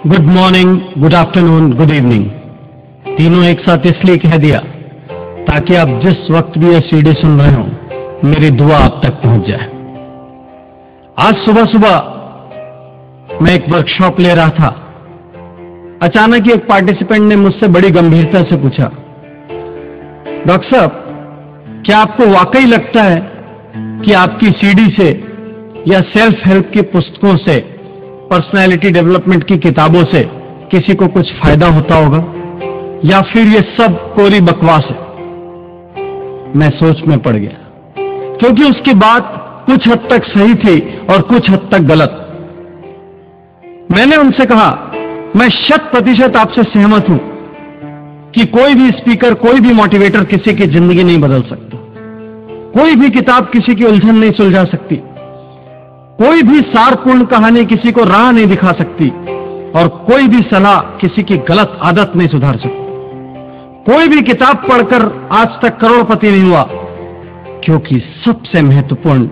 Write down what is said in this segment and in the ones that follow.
Good morning, good afternoon, good evening, तीनों एक साथ इसलिए कह दिया ताकि आप जिस वक्त भी ये सीडी सुन रहे हो मेरी दुआ आप तक पहुंच जाए। आज सुबह सुबह मैं एक वर्कशॉप ले रहा था। अचानक ही एक पार्टिसिपेंट ने मुझसे बड़ी गंभीरता से पूछा, डॉक्टर साहब, क्या आपको वाकई लगता है कि आपकी सीडी से या सेल्फ हेल्प की पुस्तकों से, पर्सनैलिटी डेवलपमेंट की किताबों से किसी को कुछ फायदा होता होगा, या फिर ये सब कोरी बकवास है? मैं सोच में पड़ गया, क्योंकि उसकी बात कुछ हद तक सही थी और कुछ हद तक गलत। मैंने उनसे कहा, मैं 100% आपसे सहमत हूं कि कोई भी स्पीकर, कोई भी मोटिवेटर किसी की जिंदगी नहीं बदल सकता। कोई भी किताब किसी की उलझन नहीं सुलझा सकती। कोई भी सारपूर्ण कहानी किसी को राह नहीं दिखा सकती, और कोई भी सलाह किसी की गलत आदत नहीं सुधार सकती। कोई भी किताब पढ़कर आज तक करोड़पति नहीं हुआ, क्योंकि सबसे महत्वपूर्ण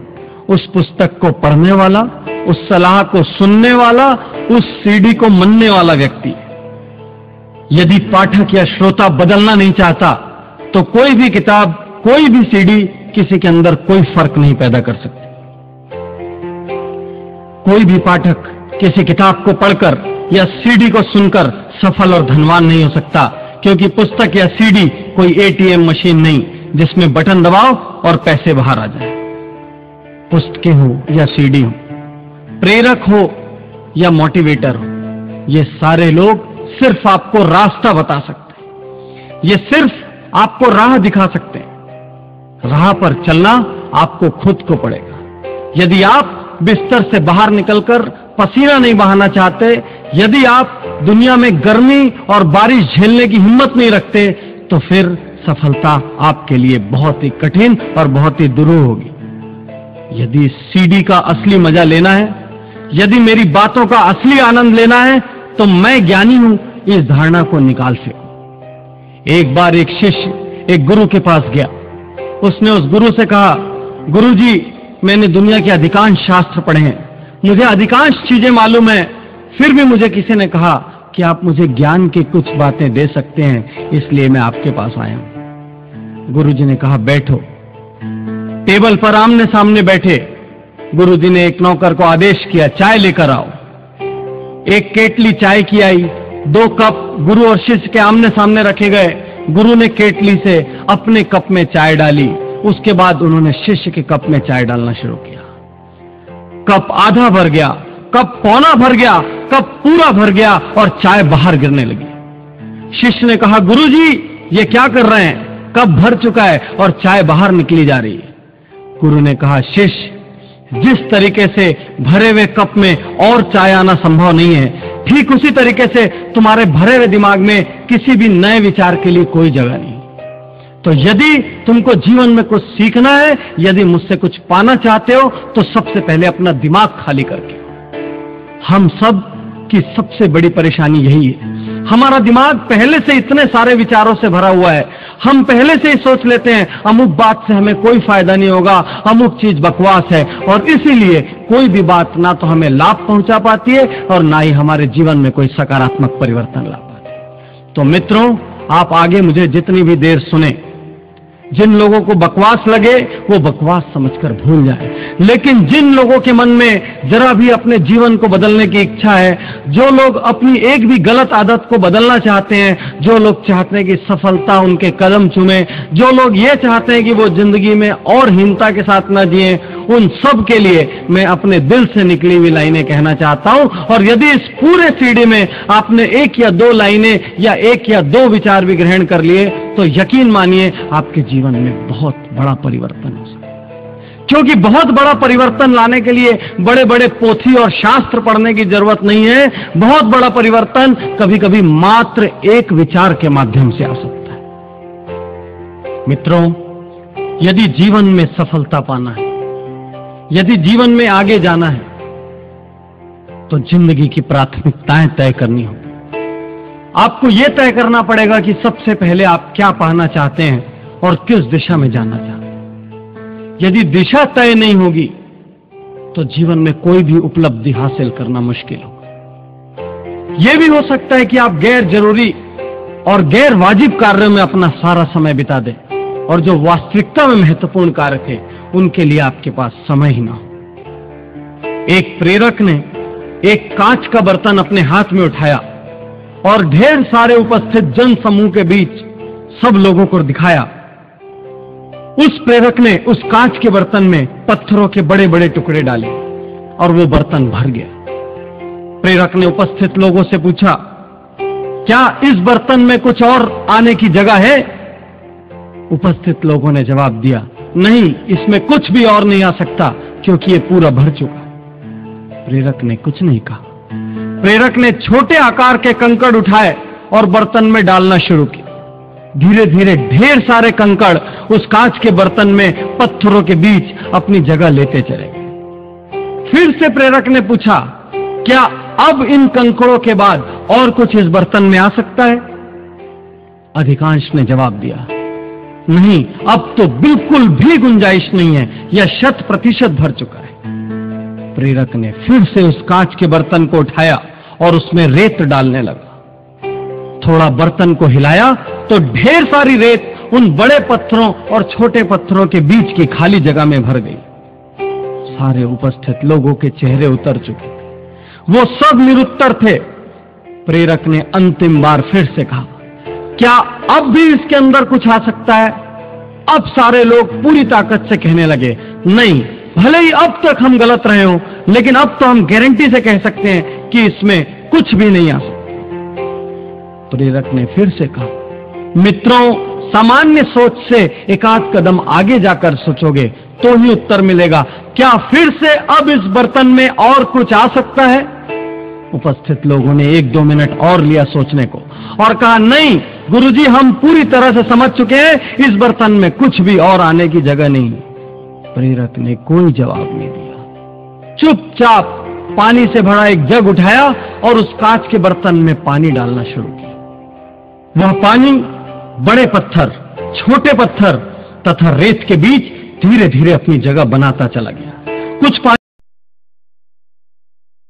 उस पुस्तक को पढ़ने वाला, उस सलाह को सुनने वाला, उस सीडी को मनने वाला व्यक्ति। यदि पाठक या श्रोता बदलना नहीं चाहता तो कोई भी किताब, कोई भी सीडी किसी के अंदर कोई फर्क नहीं पैदा कर सकती। कोई भी पाठक किसी किताब को पढ़कर या सीडी को सुनकर सफल और धनवान नहीं हो सकता, क्योंकि पुस्तक या सीडी कोई एटीएम मशीन नहीं जिसमें बटन दबाओ और पैसे बाहर आ जाए। पुस्तकें हो या सीडी हो, प्रेरक हो या मोटिवेटर हो, ये सारे लोग सिर्फ आपको रास्ता बता सकते हैं। ये सिर्फ आपको राह दिखा सकते हैं। राह पर चलना आपको खुद को पड़ेगा। यदि आप बिस्तर से बाहर निकलकर पसीना नहीं बहाना चाहते, यदि आप दुनिया में गर्मी और बारिश झेलने की हिम्मत नहीं रखते, तो फिर सफलता आपके लिए बहुत ही कठिन और बहुत ही दुरूह होगी। यदि सीडी का असली मजा लेना है, यदि मेरी बातों का असली आनंद लेना है, तो मैं ज्ञानी हूं, इस धारणा को निकाल फेंको। एक बार एक शिष्य एक गुरु के पास गया। उसने उस गुरु से कहा, गुरुजी, मैंने दुनिया के अधिकांश शास्त्र पढ़े हैं, मुझे अधिकांश चीजें मालूम है, फिर भी मुझे किसी ने कहा कि आप मुझे ज्ञान की कुछ बातें दे सकते हैं, इसलिए मैं आपके पास आया हूं। गुरुजी ने कहा, बैठो। टेबल पर आमने सामने बैठे। गुरुजी ने एक नौकर को आदेश किया, चाय लेकर आओ। एक केटली चाय की आई। 2 कप गुरु और शिष्य के आमने सामने रखे गए। गुरु ने केटली से अपने कप में चाय डाली। उसके बाद उन्होंने शिष्य के कप में चाय डालना शुरू किया। कप आधा भर गया, कप पौना भर गया, कप पूरा भर गया और चाय बाहर गिरने लगी। शिष्य ने कहा, गुरुजी, ये क्या कर रहे हैं? कप भर चुका है और चाय बाहर निकली जा रही है। गुरु ने कहा, शिष्य, जिस तरीके से भरे हुए कप में और चाय आना संभव नहीं है, ठीक उसी तरीके से तुम्हारे भरे हुए दिमाग में किसी भी नए विचार के लिए कोई जगह नहीं। तो यदि तुमको जीवन में कुछ सीखना है, यदि मुझसे कुछ पाना चाहते हो, तो सबसे पहले अपना दिमाग खाली करके। हम सब की सबसे बड़ी परेशानी यही है, हमारा दिमाग पहले से इतने सारे विचारों से भरा हुआ है। हम पहले से ही सोच लेते हैं अमुक बात से हमें कोई फायदा नहीं होगा, अमुक चीज बकवास है, और इसीलिए कोई भी बात ना तो हमें लाभ पहुंचा पाती है और ना ही हमारे जीवन में कोई सकारात्मक परिवर्तन ला पाती है। तो मित्रों, आप आगे मुझे जितनी भी देर सुने, जिन लोगों को बकवास लगे वो बकवास समझकर भूल जाए, लेकिन जिन लोगों के मन में जरा भी अपने जीवन को बदलने की इच्छा है, जो लोग अपनी एक भी गलत आदत को बदलना चाहते हैं, जो लोग चाहते हैं कि सफलता उनके कदम चूमे, जो लोग ये चाहते हैं कि वो जिंदगी में और हीनता के साथ न जिए, उन सब के लिए मैं अपने दिल से निकली हुई लाइनें कहना चाहता हूं। और यदि इस पूरे सीडी में आपने 1 या 2 लाइनें या 1 या 2 विचार भी ग्रहण कर लिए, तो यकीन मानिए आपके जीवन में बहुत बड़ा परिवर्तन हो सकता है। क्योंकि बहुत बड़ा परिवर्तन लाने के लिए बड़े बड़े पोथी और शास्त्र पढ़ने की जरूरत नहीं है। बहुत बड़ा परिवर्तन कभी कभी मात्र एक विचार के माध्यम से आ सकता है। मित्रों, यदि जीवन में सफलता पाना है, यदि जीवन में आगे जाना है, तो जिंदगी की प्राथमिकताएं तय करनी होगी। आपको यह तय करना पड़ेगा कि सबसे पहले आप क्या पाना चाहते हैं और किस दिशा में जाना चाहते हैं। यदि दिशा तय नहीं होगी तो जीवन में कोई भी उपलब्धि हासिल करना मुश्किल होगा। यह भी हो सकता है कि आप गैर जरूरी और गैर वाजिब कार्यों में अपना सारा समय बिता दें और जो वास्तविकता में महत्वपूर्ण कार्य थे उनके लिए आपके पास समय ही ना हो। एक प्रेरक ने एक कांच का बर्तन अपने हाथ में उठाया और ढेर सारे उपस्थित जन समूह के बीच सब लोगों को दिखाया। उस प्रेरक ने उस कांच के बर्तन में पत्थरों के बड़े बड़े टुकड़े डाले और वो बर्तन भर गया। प्रेरक ने उपस्थित लोगों से पूछा, क्या इस बर्तन में कुछ और आने की जगह है? उपस्थित लोगों ने जवाब दिया, नहीं, इसमें कुछ भी और नहीं आ सकता क्योंकि ये पूरा भर चुका है। प्रेरक ने कुछ नहीं कहा। प्रेरक ने छोटे आकार के कंकड़ उठाए और बर्तन में डालना शुरू किया। धीरे धीरे ढेर सारे कंकड़ उस कांच के बर्तन में पत्थरों के बीच अपनी जगह लेते चले गए। फिर से प्रेरक ने पूछा, क्या अब इन कंकड़ों के बाद और कुछ इस बर्तन में आ सकता है? अधिकांश ने जवाब दिया, नहीं, अब तो बिल्कुल भी गुंजाइश नहीं है, यह 100% भर चुका है। प्रेरक ने फिर से उस कांच के बर्तन को उठाया और उसमें रेत डालने लगा। थोड़ा बर्तन को हिलाया तो ढेर सारी रेत उन बड़े पत्थरों और छोटे पत्थरों के बीच की खाली जगह में भर गई। सारे उपस्थित लोगों के चेहरे उतर चुके थे, वो सब निरुत्तर थे। प्रेरक ने अंतिम बार फिर से कहा, क्या अब भी इसके अंदर कुछ आ सकता है? अब सारे लोग पूरी ताकत से कहने लगे, नहीं, भले ही अब तक हम गलत रहे हो, लेकिन अब तो हम गारंटी से कह सकते हैं कि इसमें कुछ भी नहीं आ सकता। प्रेरक ने फिर से कहा, मित्रों, सामान्य सोच से एक आध कदम आगे जाकर सोचोगे तो ही उत्तर मिलेगा। क्या फिर से अब इस बर्तन में और कुछ आ सकता है? उपस्थित लोगों ने 1-2 मिनट और लिया सोचने को और कहा, नहीं गुरुजी, हम पूरी तरह से समझ चुके हैं, इस बर्तन में कुछ भी और आने की जगह नहीं। प्रेरक ने कोई जवाब नहीं दिया। चुपचाप पानी से भरा एक जग उठाया और उस कांच के बर्तन में पानी डालना शुरू किया। वह पानी बड़े पत्थर, छोटे पत्थर तथा रेत के बीच धीरे धीरे अपनी जगह बनाता चला गया। कुछ पानी